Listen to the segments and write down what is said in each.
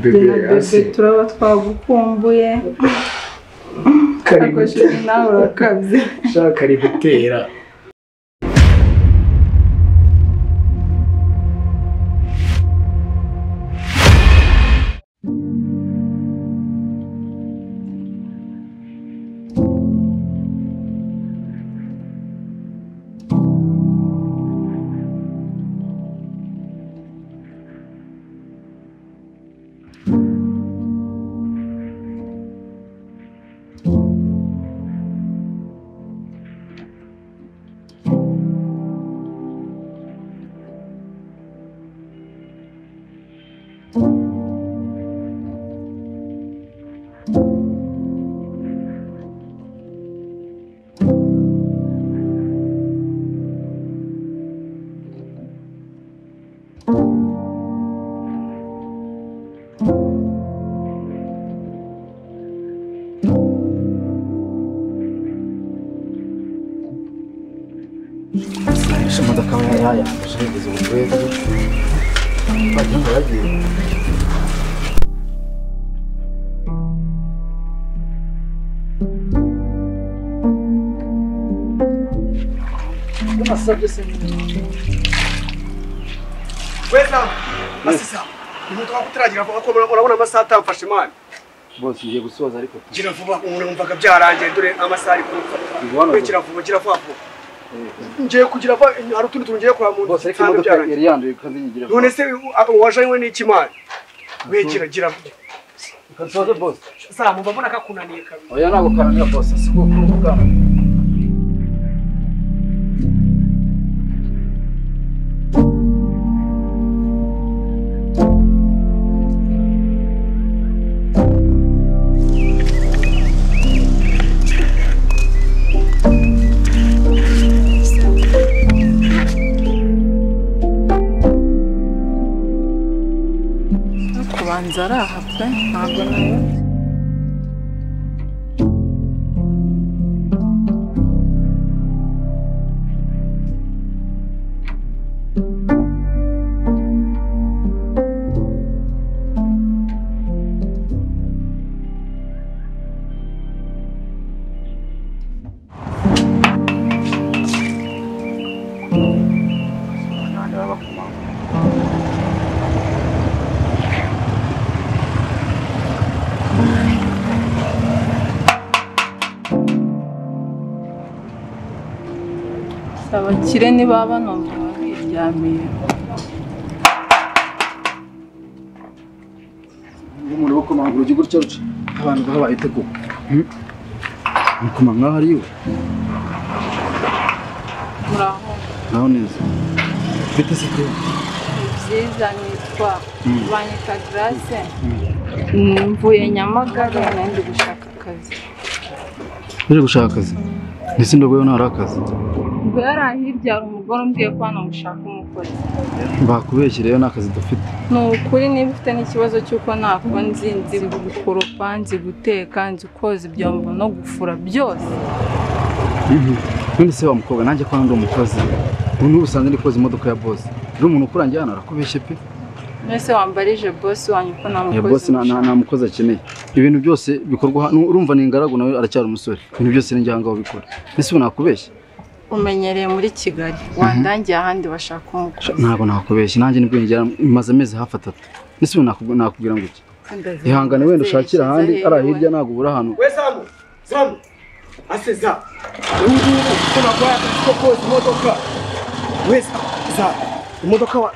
bebe turaba twagukumbuye akoshije nawe urakabye shaka ari gutera imodoka yaya shegeze ubwego bagenda bagiye Nasabye se weza masisa imodoka kutaragira vuba ko urabona amasaha atamfashe mani bose ngiye gusoza ariko gira vuba umvaga byarangiye dore amasaha ari kumfata gira vuba ngiye kugira hari utundi tuntu ngiye kwa muntu bose ariko imodoka yari yanduye kandi ngigira none se wajanywe n'iki mani wegira gira kansoze boss sasa mubabona kakunaniye kabiri oya nako kananiye boss siko kurugana Zara hapfe ntabwo nayo abakire ni baba numva biryamiye umuntu wo kumangura ugi gutyo ruce abantu babaye te kuko kumanga hari yo muraho neza bite se ko byiza nitwa Banyita Grace mvuye Nyamagabe nandi gushaka akazi uje gushaka akazi ndetse ndogoyo ntara akazi Bwara hirya umugore umbwiye ko hano mushaka umukozi bakubeshye rero nakazi dufite nukuri niba ufite n'ikibazo cyuko nako nzi gukoropa nzi guteka nzi koza ibyombo no gufura byose none se wa mukobwa nanjye ko ndi umukozi ubu usanze ndi koza imodoka ya boss uri umuntu ukurangiye hano arakubeshye pe nese wambarije boss wanyu ko namukozi boss na mukozi akeneye ibintu byose bikorwa urumva ni ingaragu nawe aracyari umusore ibintu byose ninjye hangaho bikora nese unakubeshye umenyereye muri Kigali wandangiye ahandi bashaka umukozi ntabwo nakubeshye nanjye nibwo ngera maze amezi hafi 3 nese nakubwira ngo iki ihangane wenda ushakira ahandi ara hirya ntabwo ubura hano we Samu aseza kuna kwa kokoza imodoka we za imodoka wa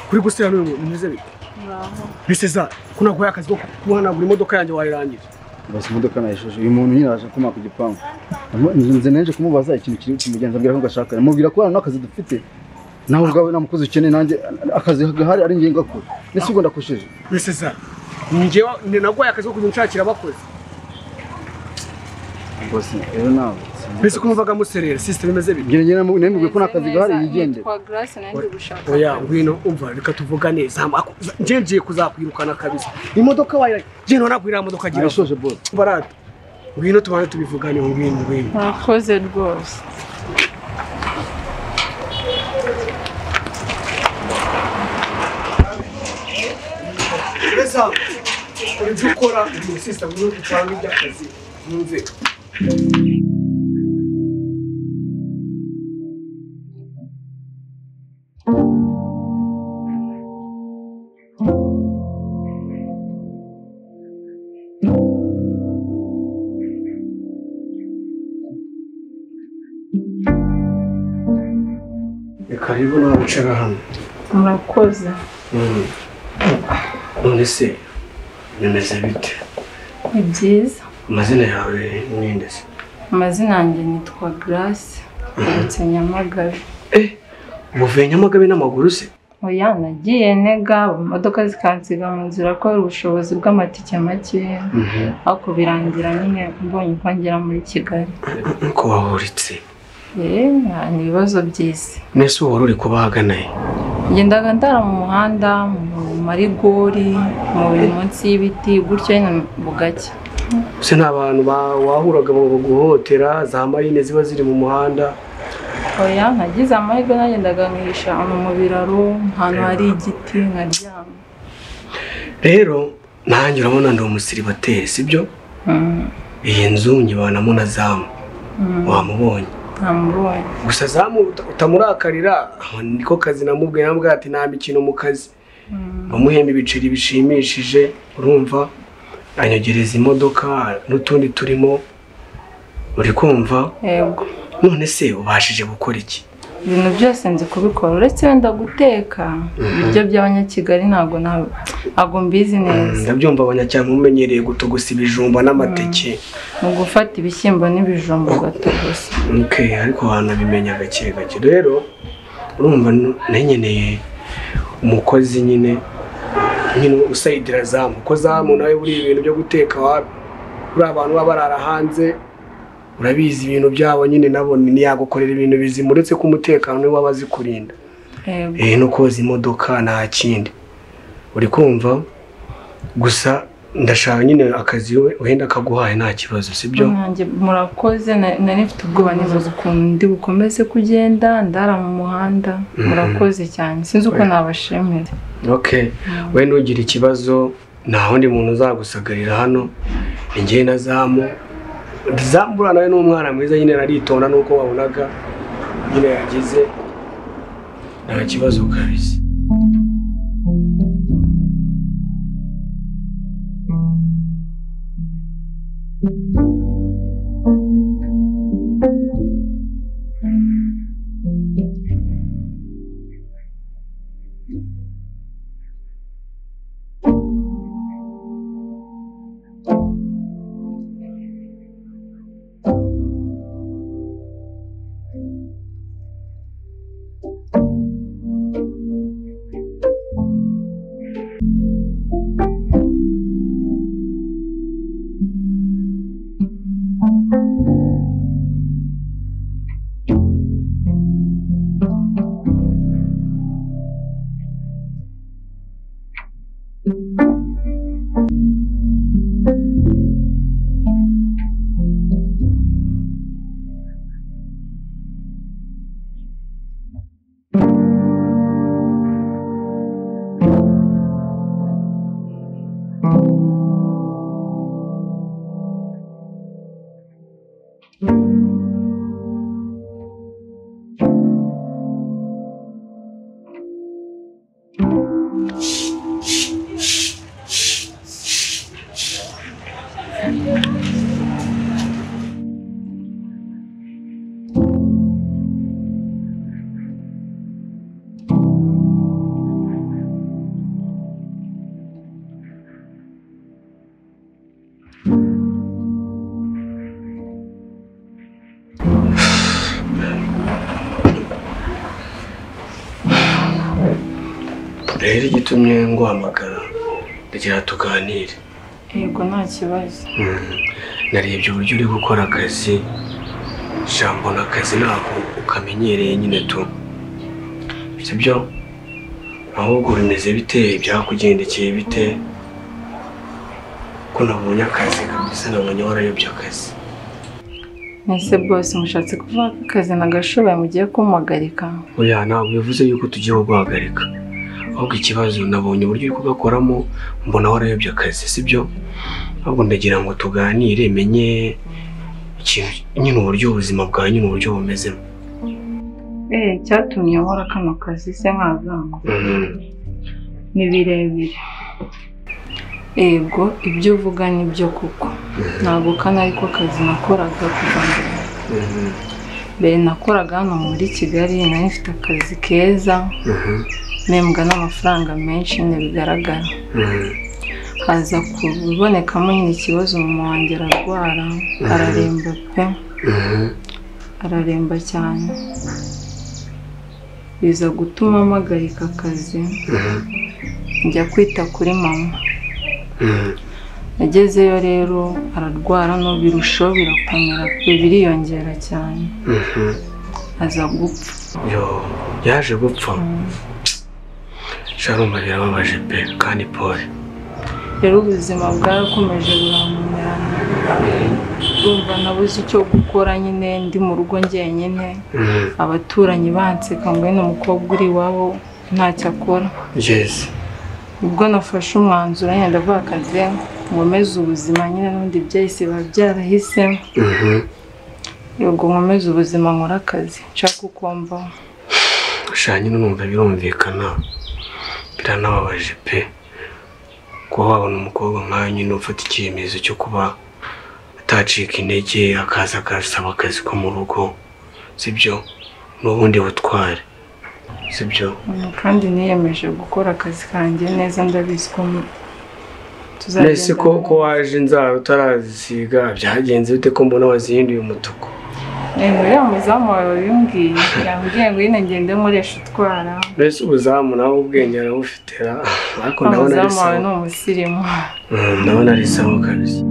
kuri gusira n'uyu nimeze bite biseza kuna kwa akazi ko kuhana buri imodoka yanjye wayirangije basi imodoka nayishoje uyu muntu nyiraje kuma ku gipangu nze neje kumubaza ikintu kiri kumugenza mbwira ko ngashaka mubwira ko hano akazi dufite nawe ubwawe namukozi ukeneye nanjye akazi gahari ari ngiye ngakora nese ubwo ndakosheje biseza ngewe ni nagwaye akazi ko kuzunshakira abakozi bose rero nawe bise kumvaga muserera system imeze bite ngiye nemubwiye ko nakazi gahari yigende kwa Grace nandi gushaka oya ngwino umva reka tuvuga neza ngiye kuzakwirukana kabisa imodoka wayi ngiye nagwira imodoka gira ayishoje boss barata ngwino tubane tubivugane ngwino nakoze rwose Reza uri gukora uyu system yo gutanga iby'akazi numve karibu na wicara hano. Murakoze. None se bimeze bite? Ni byiza. Amazina yawe ni nde se? Amazina yanjye nitwa Grace. Uretse Nyamagabe. Muvuye Nyamagabe n'amaguru se? Oya nagiye ntega imodoka zikansiga mu nzira ko ubushobozi bw'amatike make. Ariko birangira nyine mbonye ko ngera muri Kigali. Ko wahuritse? Ni ibibazo by'isi. Nese uwo uri kubahagana he? Ngendaga ndara mu muhanda, mu marigori, mu munsi y'ibiti, gutyo nyine bugacya. Se n'abantu wahuraga guhotera za marine ziba ziri mu muhanda? Oya nagize amahirwe nagendaga nkihisha mu biraro, ahantu hari igiti nkaryama. Rero nanjye urabona ndi umusiribateri sibyo? Iyi nzu nyibanamo na Zamu. Wamubonye? Namubonye. Gusa Zamu utamurakarira niko kazi namubwiye nambwa ati nta mikino mu kazi. Bamuhemba ibiceri bishimishije urumva anyogereza imodoka n'utundi turimo uri kumva? Yego. None se ubashije gukora iki? Ibintu byose nzi kubikora uretse wenda guteka ibiryo by'abanyakigali ntago mbizi neza. Ndabyumva abanyacyaro mumenyereye gutogosa ibijumba n'amateke. Mu gufata ibishyimbo n'ibijumba gatogosa. Ariko wanabimenya gake gake. Rero urumva nanyeneye umukozi nyine usayidira Zamu ko Zamu nawe buri ibintu byo guteka wapi uri abantu baba barara hanze urabizi ibintu byabo nyine nabo ni yagukorera ibintu bizima uretse ko umutekano ni wabazi kurinda. No koza imodoka nta kindi uri kumva gusa ndashaka nyine akazi wenda kaguhaye nta kibazo sibyo? Nanjye murakoze nari mfite ubwoba nibaza ukuntu ndi bukomeze kugenda ndara mu muhanda. Murakoze cyane sinzi uko nabashimira. We nugira ikibazo nta wundi muntu uzagusagarira hano njye na Zamu. Zambura nawe n'umwana mwiza nyine naritonda nuko wabonaga nyine yagize nta kibazo kabisa. Rero igitumye nguhamagara ndagira tuganire. Yego nta kibazo. Narebye uburyo uri gukora akazi jambo n'akazi nako ukamenyereye nyine tu sibyo? Ahubwo bimeze bite byakugendekeye bite ko nabonye akazi kabisa nabonye warayobye akazi? Nese boss mushatse kuvuga akazi nagashoboye mugiye kumuhagarika? Oya ntabwo bivuze yuko tugiye guhagarika ahubwo ikibazo nabonye uburyo uri kugakoramo mbona warayobye akazi sibyo ahubwo ndagira ngo tuganire menye ikintu nyine uburyo ubuzima bwawe nyine uburyo bumezemo cyatumye nkora kano kazi se nkazanga ni birebire ego ibyo uvuga nibyo kuko ntabwo kana ariko kazi nakoraga kuva mbere nakoraga hano muri Kigali nari mfite akazi keza mpembwa n'amafaranga menshi nyine bigaragara haza kubonekamo nyine ikibazo mu wanjye ararwara araremba pe araremba cyane biza gutuma mpagarika akazi njya kwita kuri mama nagezeyo rero ararwara no birushaho birakomera pe biriyongera cyane aza gupfa yaje gupfa sharumva birababaje pe kandi pole rero ubuzima bwarakomeje buramumerana urumva nabuze icyo gukora nyine ndi mu rugo njyenyine abaturanyi banseka ngo ni umukobwa uri iwabo ntacyo akora ubwo nafashe umwanzuro nyine ndavuga akazi nkomeze ubuzima nyine n'undi byahise biba byarahise yego nkomeze ubuzima nkora akazi nshaka uko mbaho nyine numva birumvikana biranababaje pe kuba wabona umukobwa nkawe nyine ufata icyemezo cyo kuba atacika intege akaza agasaba akazi ko mu rugo sibyo n'ubundi butware sibyo kandi niyemeje gukora akazi kanjye neza ndabizi ko nese ko waje inzara utarazisiga byagenze bite ko mbona wazihinduye umutuku uriya muzamu wawe wimbwiye yambwiye ngo nyine ngende nkoresha utwara mbese ubuzamu nawe ubwenge arabufite ariko ndabona ari sawa umuzamu wawe ni umusirimu ndabona ari sawa kabisa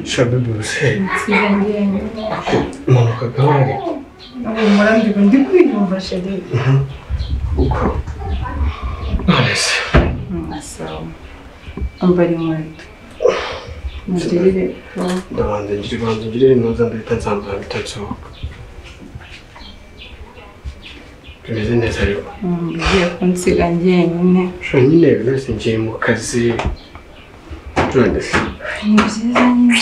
Shabibi use manuka gahari umurandiko ndi kwiyumva sheri uko nonese sawa ambari inkweto mugirire ndabanza ngirire noza ndahita nsanzura bitansohoka bimeze neza ariko ugiye kunsiga njyenyine nyine nose ngiye mu kazi nonese ni byiza nyine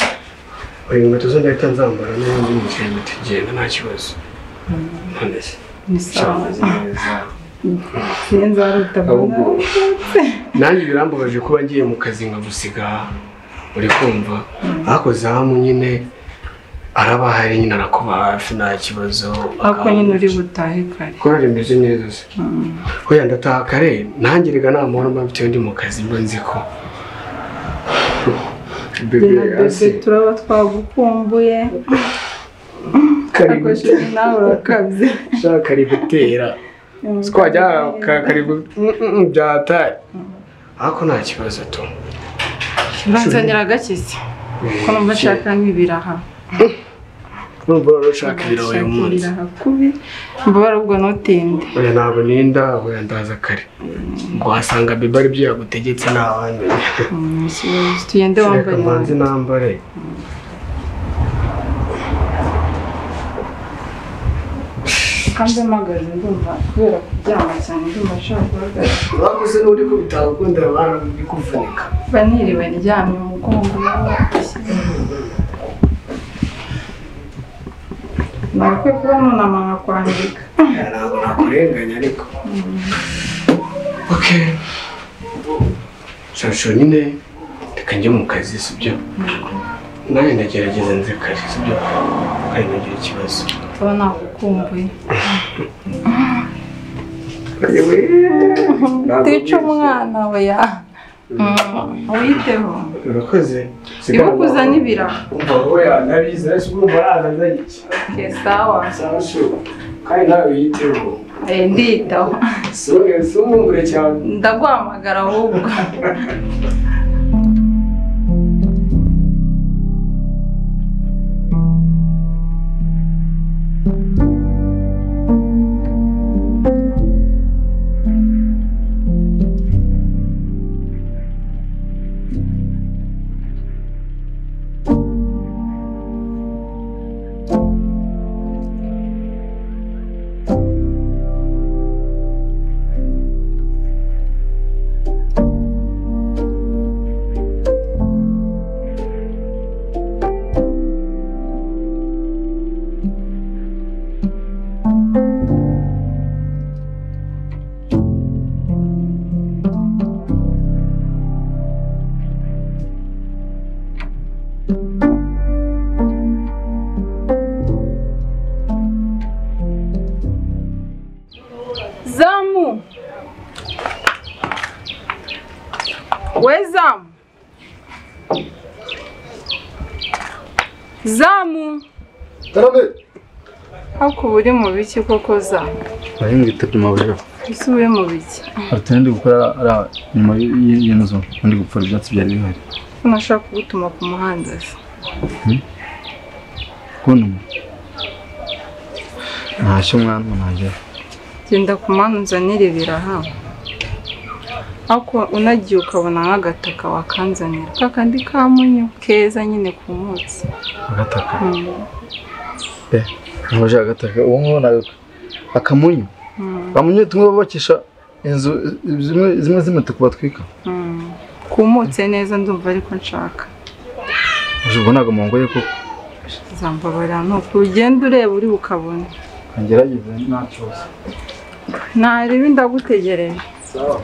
inkweto zo ndahita nzambara n'ubundi nicaye tugenda nta kibazo nonese ni sawa sinzaruta ahubwo nanjye birambabaje kuba ngiye mu kazi nkagusiga uri kumva ariko zamu nyine araba hari nyine arakuba hafi nta kibazo ariko nyine uri butahe kare kora rimeze neza se hoya ndataha kare nanjye rega nta muntu mba mfite ndi mu kazi mba nzi ko bebe turaba twagukumbuye karibu nawe urakabye shaka kaributera twajya karibu byataye ariko nta kibazo tu uranzanira agakiza ko numva nshaka nk'ibiraha numva ushaka ibiraha uyu munsi mbabara ubwo ntutinde oya ntabwo ninda oya ndaza kare ngo wasanga bebe ari byo yagutegetse ntawamenya tugende wambaye manzi nambare kandi mpagaze ndumva kubera kuryama cyane ndumva nshaka guhagarara urakoze n'uri ko bitagukundira abantu bikuvunika mba niriwe ndyamye umugongo nawe nakwiye kuba nunama nkakwandika ntabwo nakurenganya ariko okay shasho nyine reka njye mu kazi sibyo nawe ndagerageza nze kare sibyo kandi ntagira ikibazo tuba nagukumbuye tica umwana we ya witeho urakoze ibu kuzana ibiraha wowe nabizi nasi urumva araza iki sawa kandi nawe witeho nditaho sumungure cyane ndaguhamagara ahubwo Wezamu. Zamu. Karame. Ako buri mu biki koko za? Bari mu bitabye mabuja. Ese uri mu biki? Atende gukora ara nyuma y'inzu ndi gupfura ibyatsi byari bihari. Unashaka kugutuma ku muhanda se. Kuno. Ntashyo mwana ntajya. Genda ku manu nzanire biraha. Ako unagiye ukabona nk'agataka wakanzanira. Kakandi kamunyu keza nyine ku munsi. Agataka. Ntaje agataka uwo nkona akamunyu. Bamunyu tumwe babakisha inzu zimwe tukubatwika. Kumutse neza ndumva ariko nshaka. Uje ubonaga mu ngoye ko Zambabara no kugenda ureba uri ukabona. Ngerageze ntacyose. Nari ndagutegereje. Sawa.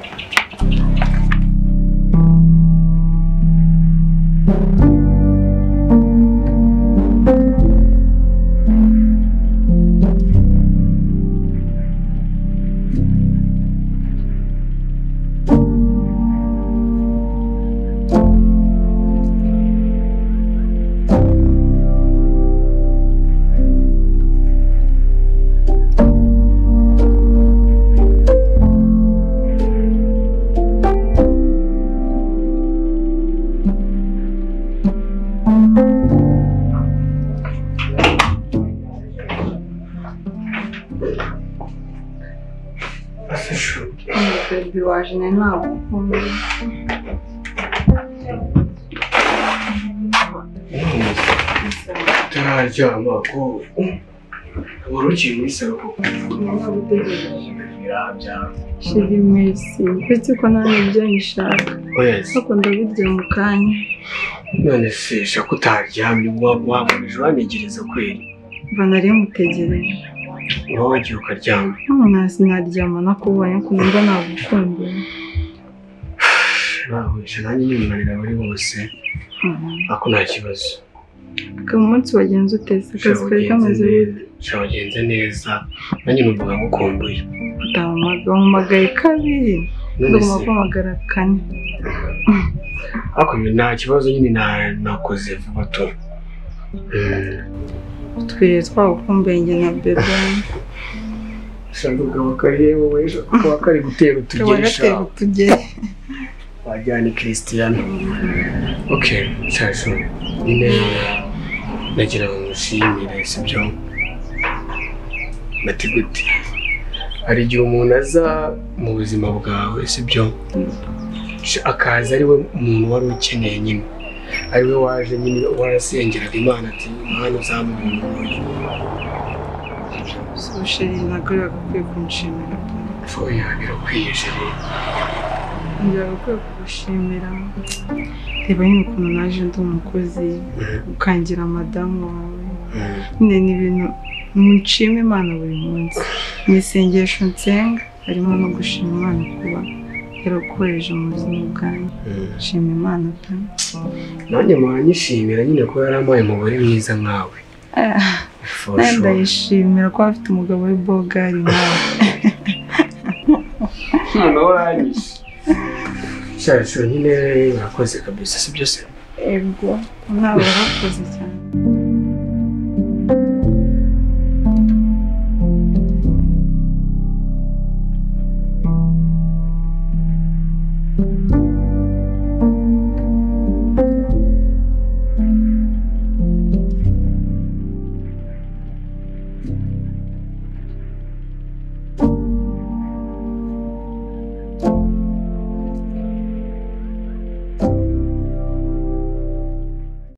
Waje ntabwo ukomeye. Turaryama ko urukiye muri salo ko Shiri merci. Ndetse ko nta n'ibyo nshaka. Ariko ndabirya mu kanya. None se shaka utaryamye wakomeje wanegereza kweri. Mva nari mutegereje. Wowe wagiye ukaryama. Sinaryama nakubonye ko numva nagukumbuye. Bahuye nanjye n'umunanira bari bose. Ako nta kibazo. Ku munsi wagenze uteze akazi kari kamaze gute? Wagenze neza. Nanjye numvaga ngukumbuye. Utamamagaye kabiri. Ndagomba guhamagara kane. Ako nta kibazo nyine nakoze vuba tu. Twiriye twagukumbuye njye na bebe. Shanduka wakariye wowe kwa kari gutera utugesha. Wajyana Cristiano. Okay, cyasho. Nyine nagira ngo nshimire sibyo. Batigute. Hari igihe umuntu aza mu buzima bwawe sibyo. Akaza ari we umuntu wari ukeneye nyine. Ari we waje nyine warasengeraga Imana ati Imana uzamubona uyu. Sheri ntabwo yagakwiye kunshimira. Oya birakwiye Sheri. Ndagakwiye kugushimira. Reba nyine ukuntu naje ndi umukozi ukangira madamu wawe. Nyine ni ibintu nshima Imana buri munsi. Mu isengesho nsenga harimo no gushima Imana kuba yarakoresheje mu buzima bwanjye. Shima Imana pe. Nanjye mwanyishimira nyine ko yarampaye umugore mwiza nkawe. Ndayishimira ko afite umugabo w'ibogari nawe. Noneho uranyishe. Cyasho nyine urakoze kabisa sibyo se? Ego, nawe urakoze cyane.